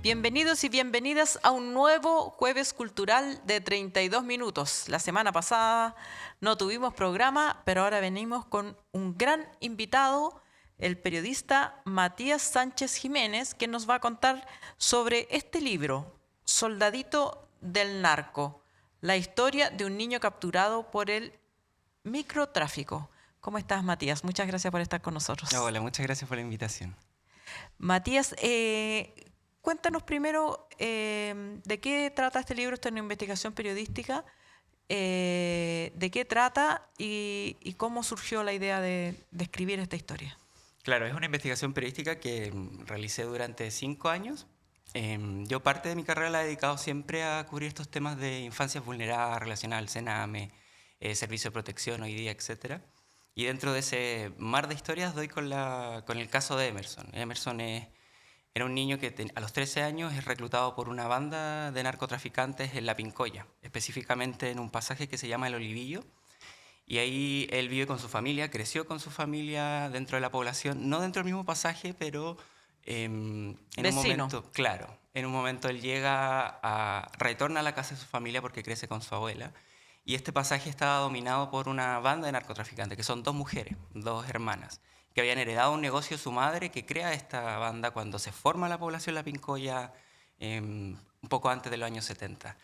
Bienvenidos y bienvenidas a un nuevo Jueves Cultural de 32 minutos. La semana pasada no tuvimos programa, pero ahora venimos con un gran invitado, el periodista Matías Sánchez Jiménez, que nos va a contar sobre este libro, Soldadito del Narco, la historia de un niño capturado por el microtráfico. ¿Cómo estás, Matías? Muchas gracias por estar con nosotros. Hola, muchas gracias por la invitación. Matías, cuéntanos primero de qué trata este libro. Esta es una investigación periodística. ¿De qué trata y cómo surgió la idea de escribir esta historia? Claro, es una investigación periodística que realicé durante 5 años. Yo parte de mi carrera la he dedicado siempre a cubrir estos temas de infancias vulneradas, relacionadas al CENAME, servicio de protección hoy día, etc. Y dentro de ese mar de historias doy con el caso de Emerson. Emerson era un niño que a los 13 años es reclutado por una banda de narcotraficantes en La Pincoya, específicamente en un pasaje que se llama El Olivillo. Y ahí él vive con su familia, creció con su familia dentro de la población, no dentro del mismo pasaje, pero en un momento, claro, en un momento él retorna a la casa de su familia porque crece con su abuela. Y este pasaje estaba dominado por una banda de narcotraficantes, que son dos mujeres, dos hermanas, que habían heredado un negocio de su madre que crea esta banda cuando se forma la población La Pincoya, un poco antes de los años 70.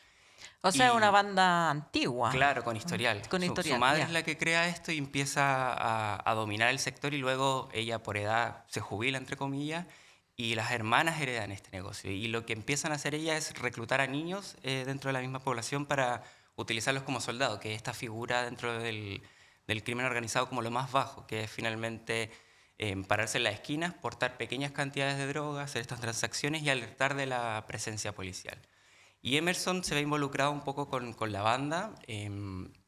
O sea, una banda antigua. Claro, con historial. Con historial, Su madre ya. es la que crea esto y empieza a dominar el sector, y luego ella por edad se jubila, entre comillas, y las hermanas heredan este negocio. Y lo que empiezan a hacer ellas es reclutar a niños dentro de la misma población para utilizarlos como soldados, que es esta figura dentro del crimen organizado como lo más bajo, que es finalmente pararse en las esquinas, portar pequeñas cantidades de drogas, hacer estas transacciones y alertar de la presencia policial. Y Emerson se ve involucrado un poco con la banda,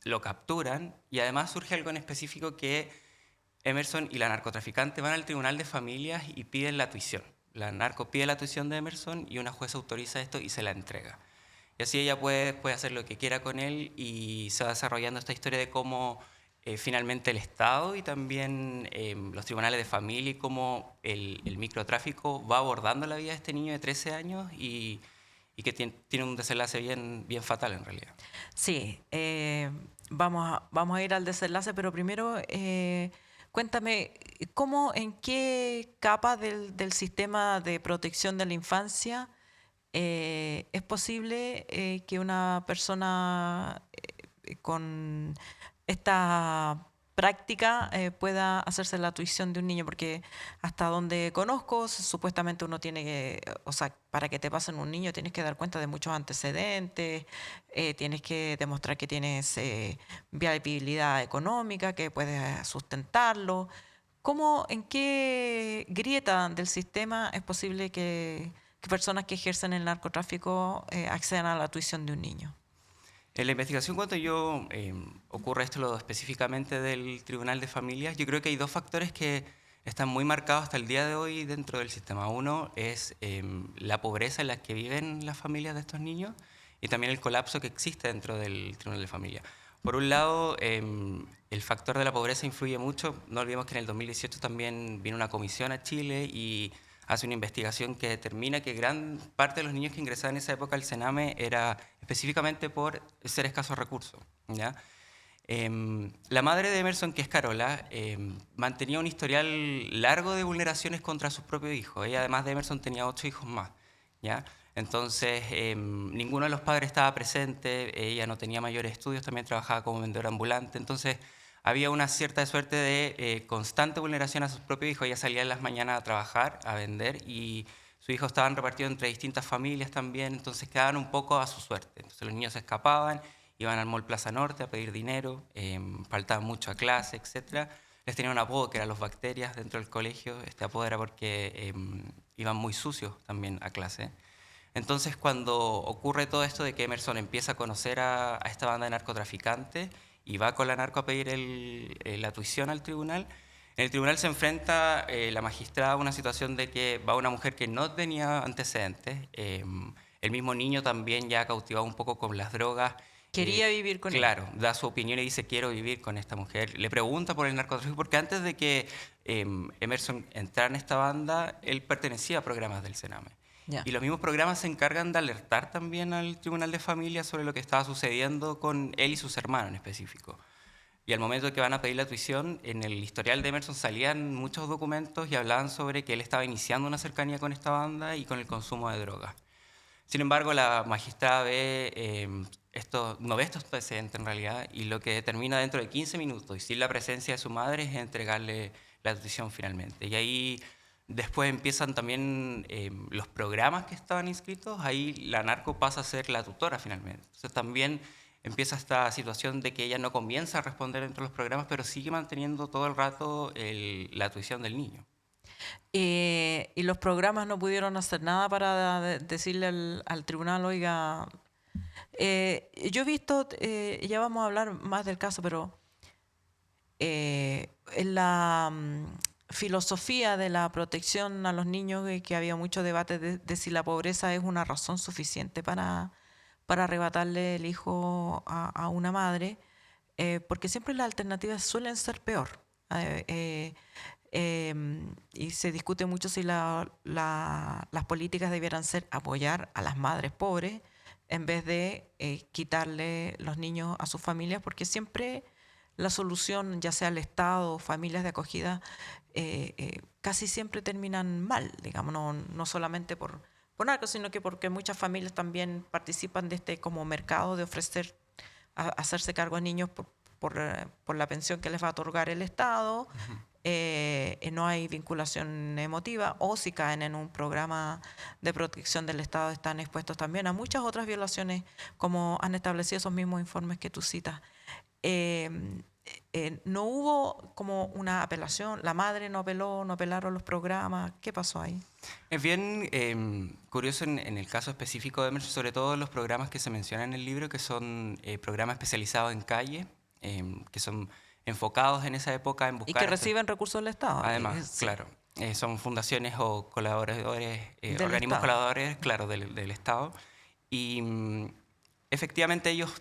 lo capturan, y además surge algo en específico, que Emerson y la narcotraficante van al tribunal de familias y piden la tuición. La narco pide la tuición de Emerson y una jueza autoriza esto y se la entrega. Y así ella puede hacer lo que quiera con él, y se va desarrollando esta historia de cómo finalmente el Estado y también los tribunales de familia y cómo el microtráfico va abordando la vida de este niño de 13 años y que tiene un desenlace bien fatal en realidad. Sí, vamos a ir al desenlace, pero primero cuéntame, ¿en qué capa del sistema de protección de la infancia es posible que una persona con esta práctica pueda hacerse la tuición de un niño? Porque hasta donde conozco, supuestamente uno tiene que, o sea, para que te pasen un niño tienes que dar cuenta de muchos antecedentes, tienes que demostrar que tienes viabilidad económica, que puedes sustentarlo. ¿En qué grieta del sistema es posible que personas que ejercen el narcotráfico accedan a la tuición de un niño? En la investigación, cuando ocurre esto específicamente del Tribunal de Familias, yo creo que hay dos factores que están muy marcados hasta el día de hoy dentro del sistema. Uno es la pobreza en la que viven las familias de estos niños, y también el colapso que existe dentro del Tribunal de Familia. Por un lado, el factor de la pobreza influye mucho. No olvidemos que en el 2018 también vino una comisión a Chile y hace una investigación que determina que gran parte de los niños que ingresaban en esa época al CENAME era específicamente por ser escasos recursos, ¿ya? La madre de Emerson, que es Carola, mantenía un historial largo de vulneraciones contra sus propios hijos. Ella, además de Emerson, tenía 8 hijos más, ¿ya? Entonces, ninguno de los padres estaba presente, ella no tenía mayores estudios, también trabajaba como vendedora ambulante. Entonces, había una cierta suerte de constante vulneración a sus propios hijos. Ella salía en las mañanas a trabajar, a vender, y sus hijos estaban repartidos entre distintas familias también, entonces quedaban un poco a su suerte. Entonces los niños se escapaban, iban al Mall Plaza Norte a pedir dinero, faltaban mucho a clase, etc. Les tenían un apodo que eran los bacterias dentro del colegio. Este apodo era porque iban muy sucios también a clase. Entonces, cuando ocurre todo esto de que Emerson empieza a conocer a esta banda de narcotraficantes y va con la narco a pedir la tuición al tribunal, en el tribunal se enfrenta la magistrada a una situación de que va una mujer que no tenía antecedentes, el mismo niño también ya cautivado un poco con las drogas. Quería vivir con él. Claro, da su opinión y dice: quiero vivir con esta mujer. Le pregunta por el narcotráfico, porque antes de que Emerson entrara en esta banda, él pertenecía a programas del CENAME. Ya. Y los mismos programas se encargan de alertar también al Tribunal de Familia sobre lo que estaba sucediendo con él y sus hermanos en específico. Y al momento de que van a pedir la tuición, en el historial de Emerson salían muchos documentos y hablaban sobre que él estaba iniciando una cercanía con esta banda y con el consumo de drogas. Sin embargo, la magistrada no ve estos antecedentes en realidad, y lo que determina dentro de 15 minutos y sin la presencia de su madre es entregarle la tuición finalmente. Y ahí después empiezan también los programas que estaban inscritos, ahí la narco pasa a ser la tutora finalmente. Entonces también empieza esta situación de que ella no comienza a responder dentro de los programas, pero sigue manteniendo todo el rato la tuición del niño. Y los programas no pudieron hacer nada para decirle al tribunal, oiga, yo he visto, ya vamos a hablar más del caso, pero en la filosofía de la protección a los niños, que había mucho debate de si la pobreza es una razón suficiente para arrebatarle el hijo a una madre, porque siempre las alternativas suelen ser peor. Y se discute mucho si las políticas debieran ser apoyar a las madres pobres en vez de quitarle los niños a sus familias, porque siempre la solución, ya sea el Estado o familias de acogida, casi siempre terminan mal, digamos, no solamente por algo, sino que porque muchas familias también participan de este como mercado de ofrecer, hacerse cargo a niños por la pensión que les va a otorgar el Estado. No hay vinculación emotiva, o si caen en un programa de protección del Estado están expuestos también a muchas otras violaciones, como han establecido esos mismos informes que tú citas. No hubo como una apelación, la madre no apeló, no apelaron los programas, ¿qué pasó ahí? Es bien curioso en el caso específico de Emerson, sobre todo los programas que se mencionan en el libro, que son programas especializados en calle, que son enfocados en esa época en buscar... Y que reciben recursos del Estado. Además, Sí. claro, son fundaciones o colaboradores, Del organismos Estado. colaboradores, claro, del Estado. Y efectivamente ellos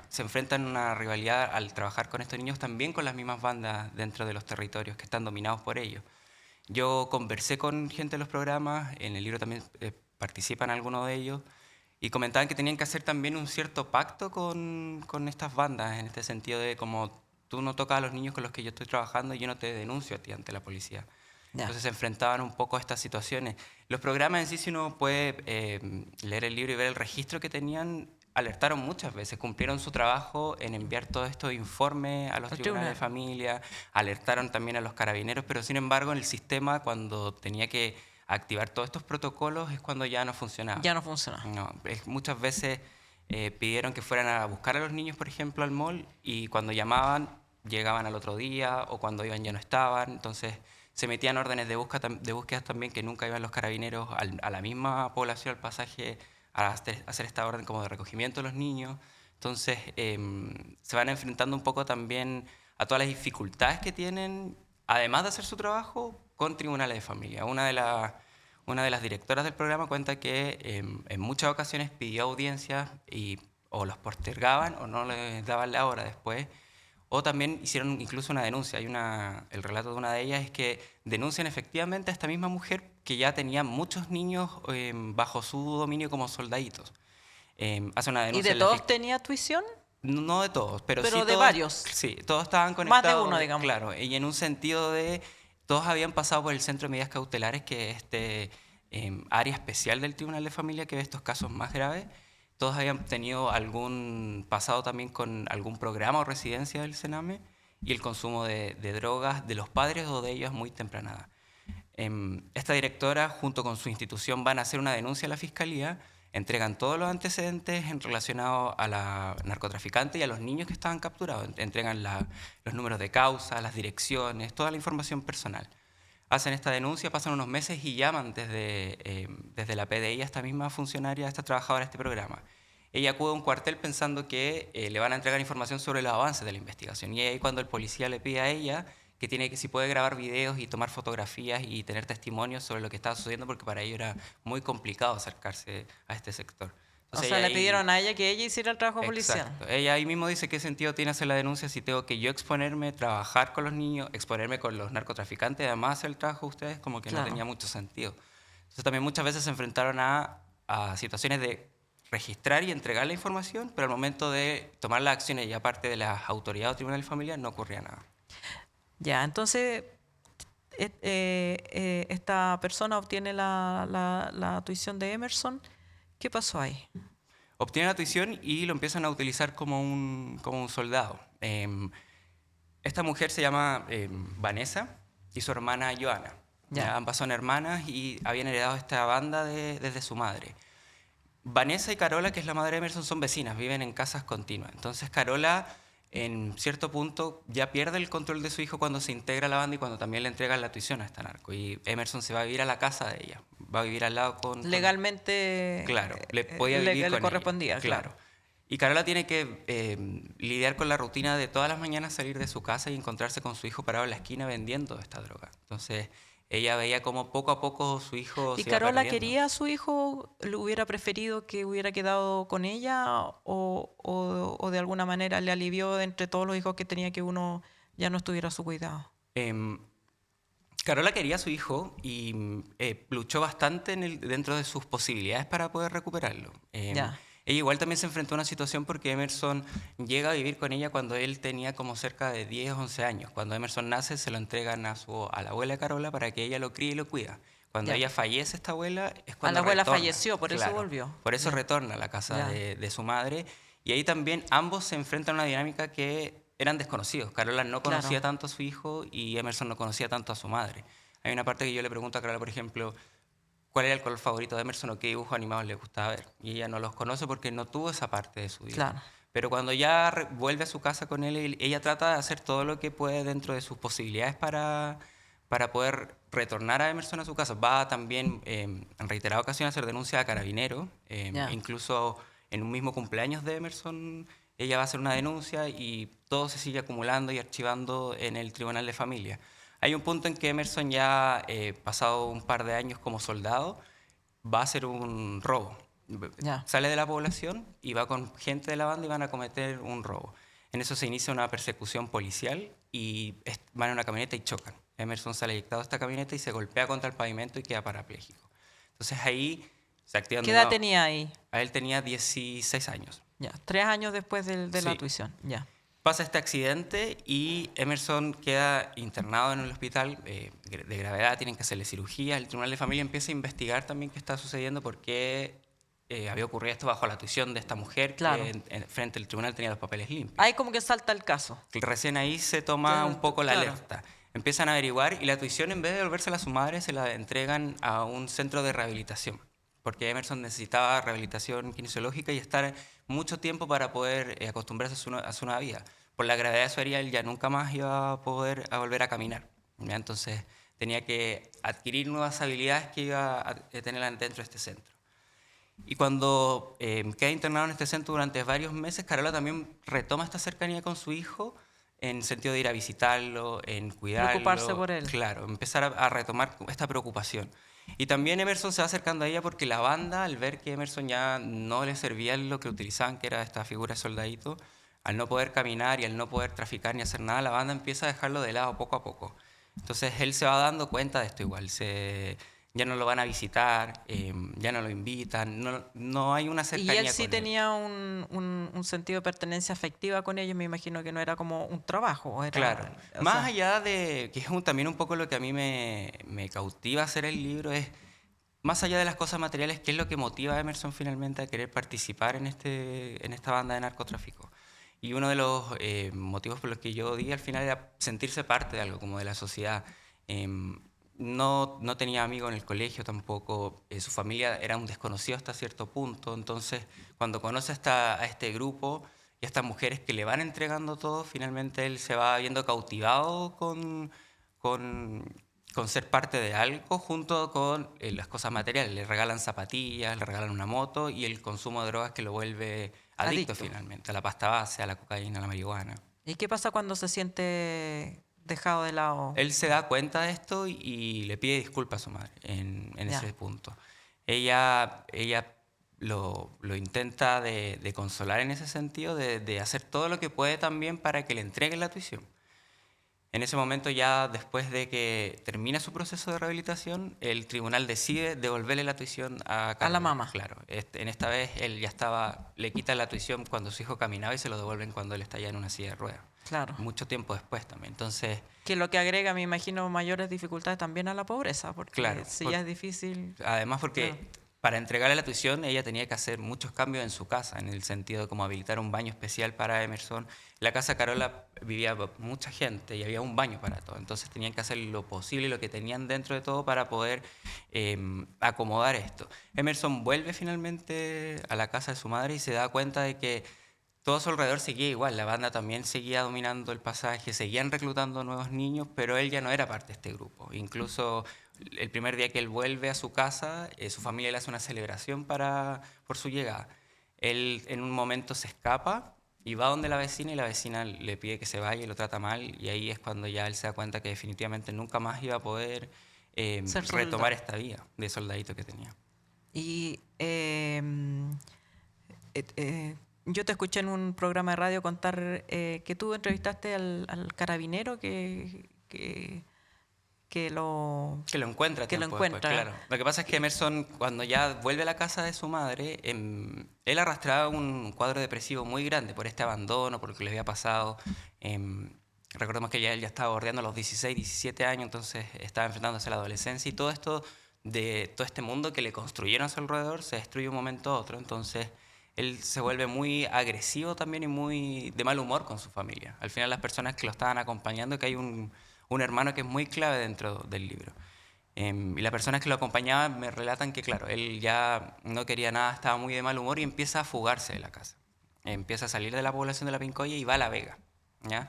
se enfrentan a una rivalidad al trabajar con estos niños también con las mismas bandas dentro de los territorios que están dominados por ellos. Yo conversé con gente de los programas, en el libro también participan algunos de ellos, y comentaban que tenían que hacer también un cierto pacto con estas bandas, en este sentido de como tú no tocas a los niños con los que yo estoy trabajando y yo no te denuncio a ti ante la policía. Ya. Entonces se enfrentaban un poco a estas situaciones. Los programas en sí, si uno puede leer el libro y ver el registro que tenían, alertaron muchas veces, cumplieron su trabajo en enviar todos estos informes a los tribunales de familia, alertaron también a los carabineros, pero sin embargo en el sistema, cuando tenía que activar todos estos protocolos, es cuando ya no funcionaba. Ya no funciona. No, muchas veces pidieron que fueran a buscar a los niños, por ejemplo, al mall, y cuando llamaban, llegaban al otro día, o cuando iban ya no estaban. Entonces se metían órdenes de búsqueda también, que nunca iban los carabineros a la misma población, al pasaje, a hacer esta orden como de recogimiento de los niños. Entonces se van enfrentando un poco también a todas las dificultades que tienen, además de hacer su trabajo, con tribunales de familia. Una de las directoras del programa cuenta que en muchas ocasiones pidió audiencias y o los postergaban o no les daban la hora después, o también hicieron incluso una denuncia. El relato de una de ellas es que denuncian efectivamente a esta misma mujer que ya tenía muchos niños bajo su dominio como soldaditos. Hace una denuncia. ¿Y de todos tenía tuición? No de todos, pero sí de todos, varios. Sí, todos estaban conectados. Más de uno, digamos. Claro, y en un sentido de... Todos habían pasado por el Centro de Medidas Cautelares, que es área especial del Tribunal de Familia que ve estos casos más graves. Todos habían tenido algún pasado también con algún programa o residencia del Sename, y el consumo de drogas de los padres o de ellos muy temprana edad. Esta directora, junto con su institución, van a hacer una denuncia a la Fiscalía, entregan todos los antecedentes relacionados a la narcotraficante y a los niños que estaban capturados. Entregan los números de causa, las direcciones, toda la información personal. Hacen esta denuncia, pasan unos meses y llaman desde la PDI a esta misma funcionaria, a esta trabajadora de este programa. Ella acude a un cuartel pensando que le van a entregar información sobre los avances de la investigación. Y ahí cuando el policía le pide a ella que si puede grabar videos y tomar fotografías y tener testimonios sobre lo que estaba sucediendo, porque para ello era muy complicado acercarse a este sector. Entonces, o sea, le pidieron a ella que ella hiciera el trabajo policial. Exacto. Ella ahí mismo dice qué sentido tiene hacer la denuncia si tengo que yo exponerme, trabajar con los niños, exponerme con los narcotraficantes, además hacer el trabajo de ustedes, como que Claro. no tenía mucho sentido. Entonces también muchas veces se enfrentaron a situaciones de registrar y entregar la información, pero al momento de tomar las acciones y aparte de las autoridades o tribunales familiares no ocurría nada. Ya, entonces esta persona obtiene la tuición de Emerson. ¿Qué pasó ahí? Obtienen la tuición y lo empiezan a utilizar como un soldado. Esta mujer se llama Vanessa y su hermana Joana. Ya. Ambas son hermanas y habían heredado esta banda desde su madre. Vanessa y Carola, que es la madre de Emerson, son vecinas, viven en casas continuas. Entonces Carola, en cierto punto, ya pierde el control de su hijo cuando se integra a la banda y cuando también le entregan la tuición a esta narco. Y Emerson se va a vivir a la casa de ella, va a vivir al lado Legalmente Claro, le podía vivir le con correspondía, ella, claro. Y Carola tiene que lidiar con la rutina de todas las mañanas salir de su casa y encontrarse con su hijo parado en la esquina vendiendo esta droga. Entonces, ella veía como poco a poco su hijo ¿Y se iba Carola perdiendo. quería a su hijo? ¿Le hubiera preferido que hubiera quedado con ella? ¿O de alguna manera le alivió de entre todos los hijos que tenía que uno ya no estuviera a su cuidado? Em, Carola quería a su hijo y luchó bastante dentro de sus posibilidades para poder recuperarlo. Ya, Ella igual también se enfrentó a una situación porque Emerson llega a vivir con ella cuando él tenía como cerca de 10, 11 años. Cuando Emerson nace se lo entregan a la abuela de Carola para que ella lo críe y lo cuida. Cuando ya. ella fallece, esta abuela, es A la cuando abuela retorna. falleció, por eso Claro, volvió. por eso Ya, retorna a la casa ya, de su madre. Y ahí también ambos se enfrentan a una dinámica que eran desconocidos. Carola no conocía claro. tanto a su hijo y Emerson no conocía tanto a su madre. Hay una parte que yo le pregunto a Carola, por ejemplo, cuál era el color favorito de Emerson o qué dibujos animados le gustaba ver. Y ella no los conoce porque no tuvo esa parte de su vida. Claro. Pero cuando ya vuelve a su casa con él, ella trata de hacer todo lo que puede dentro de sus posibilidades para poder retornar a Emerson a su casa. Va también en reiteradas ocasiones a hacer denuncia a Carabineros. Ya. Incluso en un mismo cumpleaños de Emerson, ella va a hacer una denuncia y todo se sigue acumulando y archivando en el Tribunal de Familia. Hay un punto en que Emerson ya, pasado un par de años como soldado, va a hacer un robo. Ya. Sale de la población y va con gente de la banda y van a cometer un robo. En eso se inicia una persecución policial y van en una camioneta y chocan. Emerson sale eyectado de esta camioneta y se golpea contra el pavimento y queda parapléjico. Entonces ahí se activan ¿Qué de edad nuevo. tenía ahí? A él tenía 16 años. Ya. 3 años después de la Sí. tuición. Ya. Pasa este accidente y Emerson queda internado en el hospital de gravedad, tienen que hacerle cirugía. El Tribunal de Familia empieza a investigar también qué está sucediendo, por qué había ocurrido esto bajo la tuición de esta mujer Claro. que frente al tribunal tenía los papeles limpios. Ahí como que salta el caso. Recién ahí se toma un poco la Claro. alerta. Empiezan a averiguar y la tuición, en vez de devolvérsela a su madre, se la entregan a un centro de rehabilitación, porque Emerson necesitaba rehabilitación kinesiológica y estar mucho tiempo para poder acostumbrarse a su nueva vida. Por la gravedad de su herida, él ya nunca más iba a poder volver a caminar. ¿Ya? Entonces tenía que adquirir nuevas habilidades que iba a tener dentro de este centro. Y cuando queda internado en este centro durante varios meses, Carola también retoma esta cercanía con su hijo en sentido de ir a visitarlo, en cuidarlo. Preocuparse por él. Claro, empezar a retomar esta preocupación. Y también Emerson se va acercando a ella porque la banda, al ver que Emerson ya no le servía lo que utilizaban, que era esta figura de soldadito, al no poder caminar y al no poder traficar ni hacer nada, la banda empieza a dejarlo de lado poco a poco. Entonces él se va dando cuenta de esto igual. Ya no lo van a visitar, ya no lo invitan, no hay una Y cercanía él sí con él. tenía un sentido de pertenencia afectiva con ellos, me imagino que no era como un trabajo, era, Claro, o más sea, allá de, que es también un poco lo que a mí me cautiva hacer el libro, es más allá de las cosas materiales, ¿qué es lo que motiva a Emerson finalmente a querer participar en esta banda de narcotráfico? Y uno de los motivos por los que yo di al final era sentirse parte de algo, como de la sociedad. No tenía amigos en el colegio tampoco, su familia era un desconocido hasta cierto punto, entonces cuando conoce a este grupo y a estas mujeres que le van entregando todo, finalmente él se va viendo cautivado con, con ser parte de algo junto con las cosas materiales. Le regalan zapatillas, le regalan una moto y el consumo de drogas que lo vuelve adicto adicto. finalmente, a la pasta base, a la cocaína, a la marihuana. ¿Y qué pasa cuando se siente dejado de lado? Él se da cuenta de esto y le pide disculpas a su madre en Ya. ese punto. Ella lo intenta de consolar en ese sentido, de hacer todo lo que puede también para que le entreguen la tuición. En ese momento, ya después de que termina su proceso de rehabilitación, el tribunal decide devolverle la tuición a A la Carola. mamá. Claro, en esta vez él ya estaba, le quita la tuición cuando su hijo caminaba y se lo devuelven cuando él está ya en una silla de ruedas. Claro. Mucho tiempo después también. Entonces, Que lo que agrega, me imagino, mayores dificultades también a la pobreza, porque claro, si ya es difícil, además claro. porque para entregarle la tuición ella tenía que hacer muchos cambios en su casa, en el sentido de como habilitar un baño especial para Emerson. La casa Carola vivía mucha gente y había un baño para todo, entonces tenían que hacer lo posible, lo que tenían dentro de todo para poder acomodar esto. Emerson vuelve finalmente a la casa de su madre y se da cuenta de que todo a su alrededor seguía igual, la banda también seguía dominando el pasaje, seguían reclutando nuevos niños, pero él ya no era parte de este grupo. Incluso el primer día que él vuelve a su casa, su familia le hace una celebración por su llegada. Él en un momento se escapa y va donde la vecina y la vecina le pide que se vaya y lo trata mal, y ahí es cuando ya él se da cuenta que definitivamente nunca más iba a poder Ser retomar soldado. esta vida de soldadito que tenía. Y yo te escuché en un programa de radio contar que tú entrevistaste al carabinero que lo, Que lo encuentra que lo tiempo después, encuentra. claro. Lo que pasa es que Emerson, cuando ya vuelve a la casa de su madre, él arrastraba un cuadro depresivo muy grande por este abandono, por lo que le había pasado. Recordemos que ya él ya estaba bordeando los 16, 17 años, entonces estaba enfrentándose a la adolescencia, y todo esto, de todo este mundo que le construyeron a su alrededor, se destruye de un momento a otro. Entonces él se vuelve muy agresivo también y muy de mal humor con su familia. Al final, las personas que lo estaban acompañando, que hay un hermano que es muy clave dentro del libro. Y las personas que lo acompañaban me relatan que, claro, él ya no quería nada, estaba muy de mal humor y empieza a fugarse de la casa. Empieza a salir de la población de La Pincoya y va a La Vega. ¿Ya?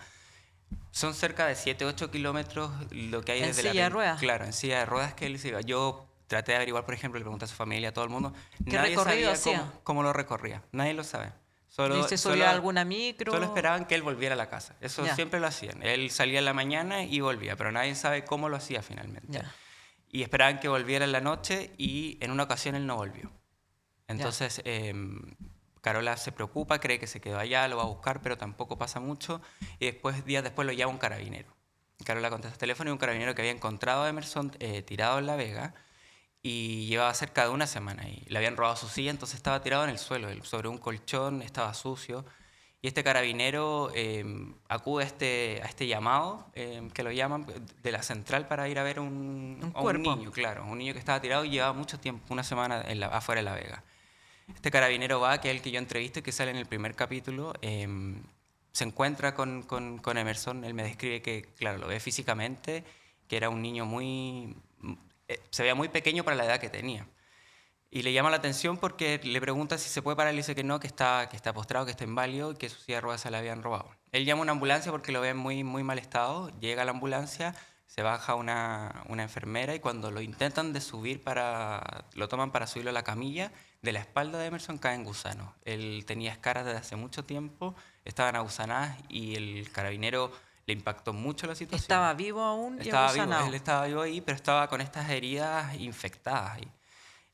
Son cerca de 7, 8 kilómetros lo que hay En desde La silla de Vega. ruedas. Claro, en silla de ruedas que él se iba. Yo traté de averiguar, por ejemplo, le pregunté a su familia, a todo el mundo. ¿Qué Nadie recorrido sabía hacía? cómo lo recorría. Nadie lo sabe. ¿Y Solo, se solo, subía a alguna solo micro? esperaban que él volviera a la casa. Eso Ya, siempre lo hacían. Él salía en la mañana y volvía, pero nadie sabe cómo lo hacía finalmente. ya, Y esperaban que volviera en la noche, y en una ocasión él no volvió. ya. Entonces Carola se preocupa, cree que se quedó allá, lo va a buscar, pero tampoco pasa mucho. Y después, días después, lo llama un carabinero. Carola contesta el teléfono, y un carabinero que había encontrado a Emerson tirado en La Vega, y llevaba cerca de una semana ahí. Le habían robado su silla, entonces estaba tirado en el suelo, sobre un colchón, estaba sucio. Y este carabinero acude a este llamado, que lo llaman, de la central, para ir a ver Un a un cuerpo. niño, claro, un niño que estaba tirado y llevaba mucho tiempo, una semana afuera de La Vega. Este carabinero va, que es el que yo entrevisto, que sale en el primer capítulo, se encuentra con Emerson. Él me describe que, claro, lo ve físicamente, que era un niño se veía muy pequeño para la edad que tenía. Y le llama la atención porque le pregunta si se puede parar, y le dice que no, que está postrado, que está inválido y que su silla de ruedas se la habían robado. Él llama a una ambulancia porque lo ve en muy, muy mal estado. Llega a la ambulancia, se baja una enfermera, y cuando lo intentan de subir lo toman para subirlo a la camilla, de la espalda de Emerson caen gusanos. Él tenía escaras desde hace mucho tiempo, estaban agusanadas, y el carabinero le impactó mucho la situación. Estaba vivo aún y Estaba vivo, él agusanado. estaba vivo ahí, pero estaba con estas heridas infectadas ahí.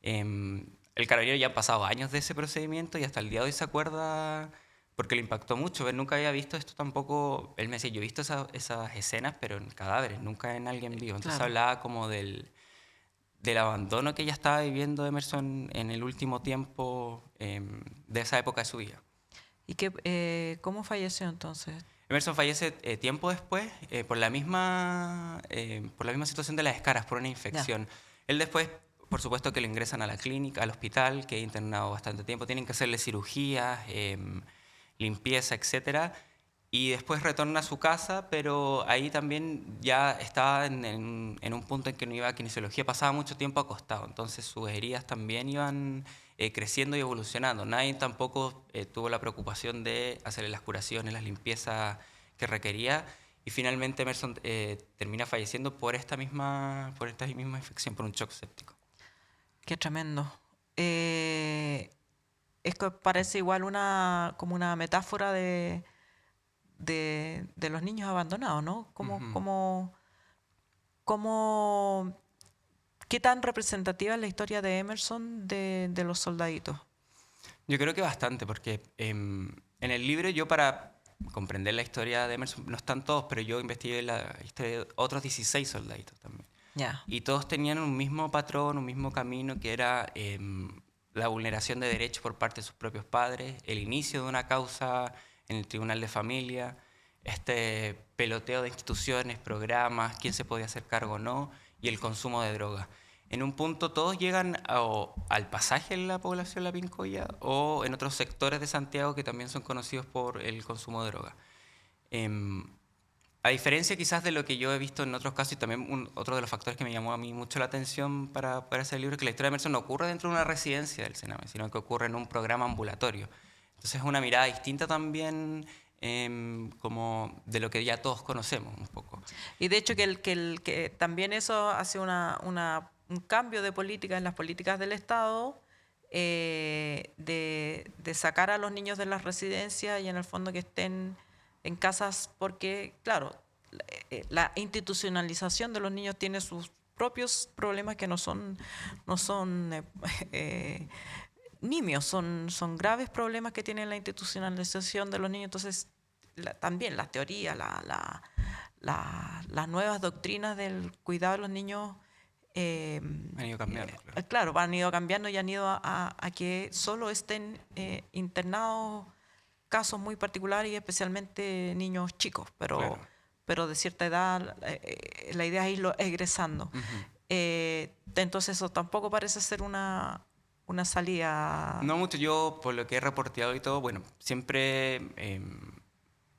El carabinero ya han pasado años de ese procedimiento y hasta el día de hoy se acuerda, porque le impactó mucho. Él nunca había visto esto tampoco. Él me decía, yo he visto esas escenas, pero en cadáveres, nunca en alguien vivo. Entonces Claro. hablaba como del abandono que ella estaba viviendo Emerson en el último tiempo, de esa época de su vida. ¿Y cómo falleció entonces? Emerson fallece tiempo después, por la misma situación de las escaras, por una Ya. infección. Él después, por supuesto, que lo ingresan a la clínica, al hospital, que ha internado bastante tiempo. Tienen que hacerle cirugías, limpieza, etcétera. Y después retorna a su casa, pero ahí también ya estaba en un punto en que no iba a kinesiología, pasaba mucho tiempo acostado, entonces sus heridas también iban creciendo y evolucionando. Nadie tampoco tuvo la preocupación de hacerle las curaciones, las limpiezas que requería, y finalmente Emerson termina falleciendo por esta misma infección, por un shock séptico. Qué tremendo. Es que parece igual como una metáfora de los niños abandonados, ¿no? Ujú. ¿Qué tan representativa es la historia de Emerson de los soldaditos? Yo creo que bastante, porque en el libro yo, para comprender la historia de Emerson, no están todos, pero yo investigué la historia de otros 16 soldaditos también. Ya. Y todos tenían un mismo patrón, un mismo camino, que era la vulneración de derechos por parte de sus propios padres, el inicio de una causa en el Tribunal de Familia, este peloteo de instituciones, programas, quién se podía hacer cargo o no, y el consumo de drogas. En un punto todos llegan al pasaje en la población La Pincoya o en otros sectores de Santiago que también son conocidos por el consumo de drogas. A diferencia quizás de lo que yo he visto en otros casos, y también otro de los factores que me llamó a mí mucho la atención para hacer el libro, es que la historia de Emerson no ocurre dentro de una residencia del Sename, sino que ocurre en un programa ambulatorio. Entonces es una mirada distinta también, como de lo que ya todos conocemos un poco. Y de hecho que también eso hace un cambio de política en las políticas del Estado, de sacar a los niños de las residencias y en el fondo que estén en casas, porque, claro, la institucionalización de los niños tiene sus propios problemas que no son nimios, son graves problemas que tiene la institucionalización de los niños. Entonces, también las teorías, las nuevas doctrinas del cuidado de los niños Han ido cambiando, claro. claro, han ido cambiando y han ido a que solo estén internados casos muy particulares y especialmente niños chicos, Claro. pero de cierta edad la idea es irlo egresando. Entonces eso tampoco parece ser una salida. No mucho. Yo, por lo que he reporteado y todo, bueno, siempre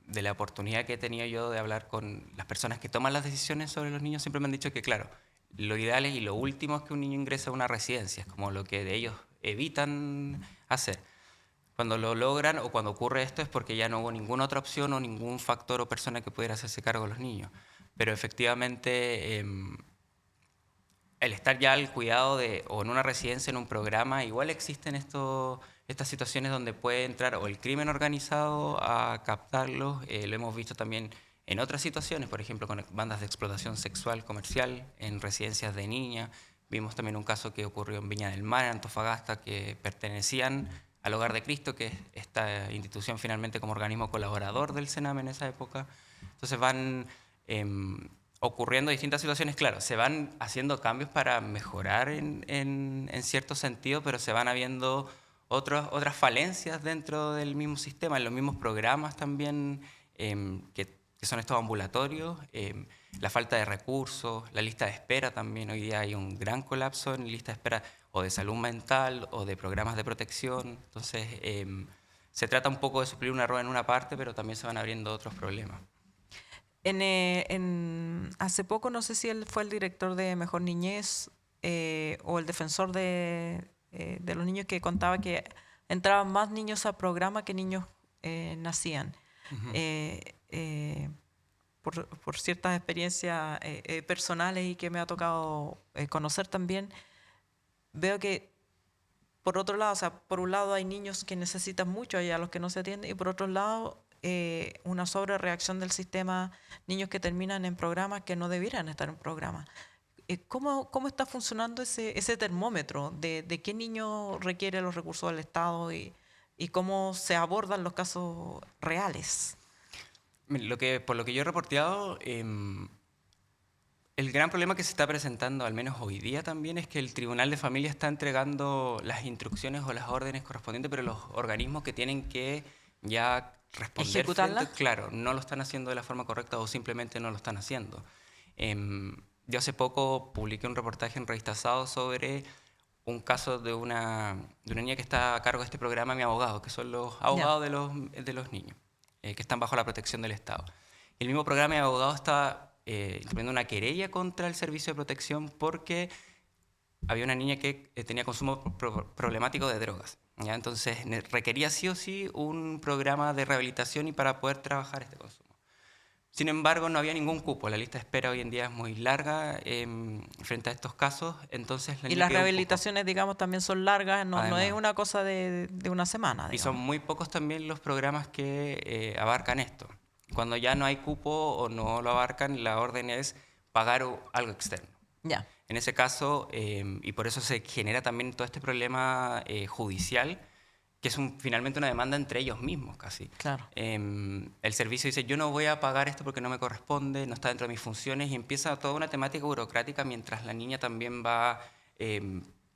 de la oportunidad que he tenido yo de hablar con las personas que toman las decisiones sobre los niños, siempre me han dicho que, claro, lo ideal es y lo último es que un niño ingrese a una residencia, es como lo que de ellos evitan hacer. Cuando lo logran o cuando ocurre esto es porque ya no hubo ninguna otra opción o ningún factor o persona que pudiera hacerse cargo de los niños. Pero efectivamente, el estar ya al cuidado o en una residencia, en un programa, igual existen estas situaciones donde puede entrar o el crimen organizado a captarlos. Lo hemos visto también en otras situaciones, por ejemplo, con bandas de explotación sexual comercial en residencias de niñas. Vimos también un caso que ocurrió en Viña del Mar, en Antofagasta, que pertenecían al Hogar de Cristo, que es esta institución finalmente como organismo colaborador del Sename en esa época. Entonces van ocurriendo distintas situaciones, claro, se van haciendo cambios para mejorar en cierto sentido, pero se van habiendo otras falencias dentro del mismo sistema, en los mismos programas también, que son estos ambulatorios, la falta de recursos, la lista de espera también. Hoy día hay un gran colapso en lista de espera o de salud mental o de programas de protección. Entonces, se trata un poco de suplir un error en una parte, pero también se van abriendo otros problemas. Hace poco, no sé si él fue el director de Mejor Niñez o el defensor de los niños, que contaba que entraban más niños al programa que niños nacían. Por ciertas experiencias personales y que me ha tocado conocer también, veo que por otro lado, o sea, por un lado hay niños que necesitan mucho y a los que no se atienden, y por otro lado una sobrereacción del sistema, niños que terminan en programas que no debieran estar en programas. ¿Cómo está funcionando ese termómetro de qué niño requiere los recursos del Estado y cómo se abordan los casos reales? Por lo que yo he reporteado, el gran problema que se está presentando, al menos hoy día también, es que el Tribunal de Familia está entregando las instrucciones o las órdenes correspondientes, pero los organismos que tienen que ya responder ¿Ejecutarlas? claro, no lo están haciendo de la forma correcta o simplemente no lo están haciendo. Yo hace poco publiqué un reportaje en Revista Sábado sobre un caso de una niña que está a cargo de este programa, Mi Abogado, que son los abogados de los niños, que están bajo la protección del Estado. El mismo programa Mi Abogado está imponiendo una querella contra el Servicio de Protección porque había una niña que tenía consumo problemático de drogas, ¿ya? Entonces requería sí o sí un programa de rehabilitación y para poder trabajar este consumo. Sin embargo, no había ningún cupo. La lista de espera hoy en día es muy larga frente a estos casos. Entonces, y las rehabilitaciones, digamos, también son largas, no es una cosa de una semana. Y son muy pocos también los programas que abarcan esto. Cuando ya no hay cupo o no lo abarcan, la orden es pagar algo externo. Ya. En ese caso, y por eso se genera también todo este problema judicial, que es finalmente una demanda entre ellos mismos casi. Claro. El servicio dice, yo no voy a pagar esto porque no me corresponde, no está dentro de mis funciones, y empieza toda una temática burocrática mientras la niña también va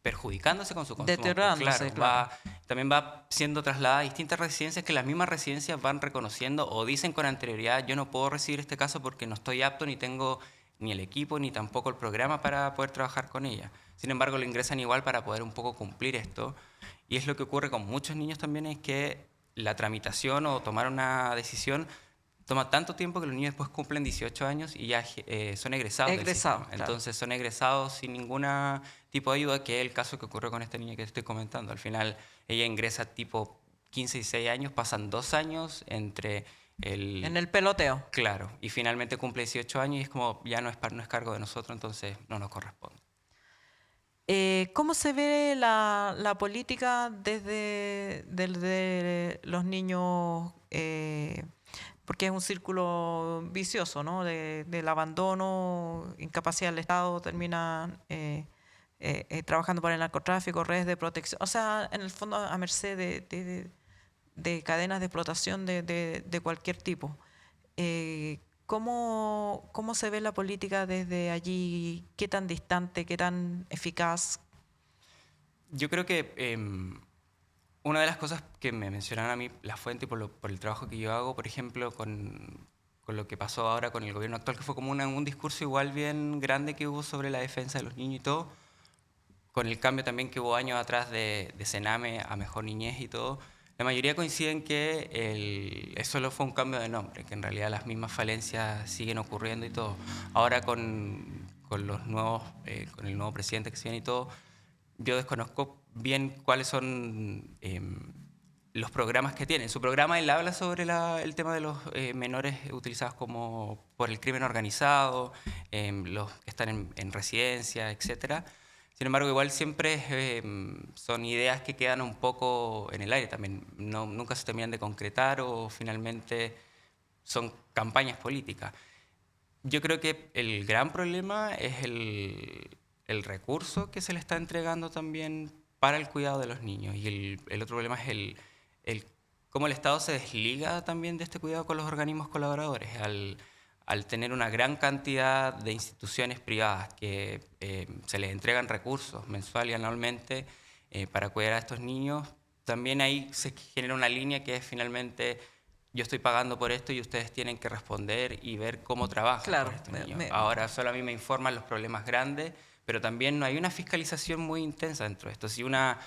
perjudicándose con su consumo. Deteriorándose, claro. También va siendo trasladada a distintas residencias que las mismas residencias van reconociendo o dicen con anterioridad, yo no puedo recibir este caso porque no estoy apto, ni tengo ni el equipo, ni tampoco el programa para poder trabajar con ella. Sin embargo, lo ingresan igual para poder un poco cumplir esto. Y es lo que ocurre con muchos niños también, es que la tramitación o tomar una decisión toma tanto tiempo que los niños después cumplen 18 años y ya son egresados del sistema. Claro. Entonces son egresados sin ningún tipo de ayuda, que es el caso que ocurrió con esta niña que te estoy comentando. Al final ella ingresa tipo 15 y 16 años, pasan 2 años entre en el peloteo. Claro, y finalmente cumple 18 años y es como ya no es cargo de nosotros, entonces no nos corresponde. ¿Cómo se ve la política desde los niños? Porque es un círculo vicioso, ¿no? Del abandono, incapacidad del Estado, terminan trabajando para el narcotráfico, redes de protección. O sea, en el fondo a merced de cadenas de explotación de cualquier tipo. ¿Cómo se ve la política desde allí? ¿Qué tan distante, qué tan eficaz? Yo creo que una de las cosas que me mencionaron a mí la fuente por el trabajo que yo hago, por ejemplo, con lo que pasó ahora con el gobierno actual, que fue como un discurso igual bien grande que hubo sobre la defensa de los niños y todo, con el cambio también que hubo años atrás de Sename a Mejor Niñez y todo, la mayoría coinciden que eso solo fue un cambio de nombre, que en realidad las mismas falencias siguen ocurriendo y todo. Ahora con los nuevos, con el nuevo presidente que se viene y todo, yo desconozco bien cuáles son los programas que tiene. En su programa él habla sobre el tema de los menores utilizados como por el crimen organizado, los que están en residencia, etcétera. Sin embargo, igual siempre son ideas que quedan un poco en el aire también. Nunca se terminan de concretar o finalmente son campañas políticas. Yo creo que el gran problema es el recurso que se le está entregando también para el cuidado de los niños. Y el otro problema es cómo el Estado se desliga también de este cuidado con los organismos colaboradores. Al tener una gran cantidad de instituciones privadas que se les entregan recursos mensual y anualmente para cuidar a estos niños, también ahí se genera una línea que es finalmente yo estoy pagando por esto y ustedes tienen que responder y ver cómo trabajan con estos niños. Ahora solo a mí me informan los problemas grandes, pero también no hay una fiscalización muy intensa dentro de esto. Si una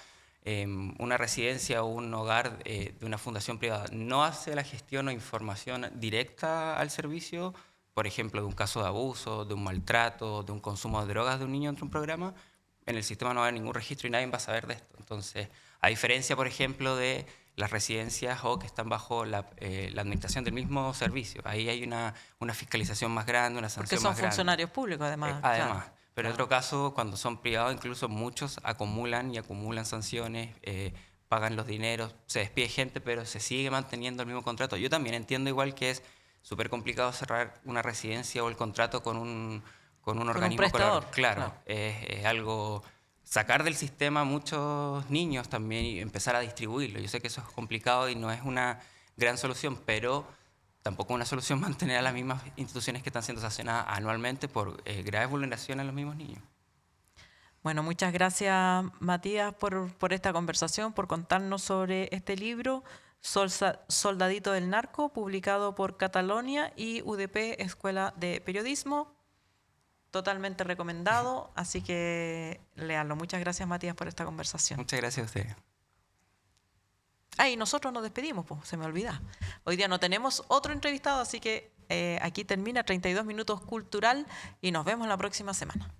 residencia o un hogar de una fundación privada no hace la gestión o información directa al servicio, por ejemplo, de un caso de abuso, de un maltrato, de un consumo de drogas de un niño dentro de un programa, en el sistema no va a haber ningún registro y nadie va a saber de esto. Entonces, a diferencia, por ejemplo, de las residencias o que están bajo la administración del mismo servicio, ahí hay una fiscalización más grande, una sanción más grande. Porque son funcionarios públicos, además. Además. Claro. Pero en otro caso, cuando son privados, incluso muchos acumulan sanciones, pagan los dineros, se despide gente, pero se sigue manteniendo el mismo contrato. Yo también entiendo igual que es súper complicado cerrar una residencia o el contrato con un organismo prestador. Claro. Es algo, sacar del sistema a muchos niños también y empezar a distribuirlo. Yo sé que eso es complicado y no es una gran solución, pero tampoco una solución mantener a las mismas instituciones que están siendo sancionadas anualmente por graves vulneraciones a los mismos niños. Bueno, muchas gracias, Matías, por esta conversación, por contarnos sobre este libro, Soldadito del Narco, publicado por Catalonia y UDP Escuela de Periodismo. Totalmente recomendado, así que léanlo. Muchas gracias, Matías, por esta conversación. Muchas gracias a ustedes. Y nosotros nos despedimos, pues, se me olvida. Hoy día no tenemos otro entrevistado, así que aquí termina 32 Minutos Cultural y nos vemos la próxima semana.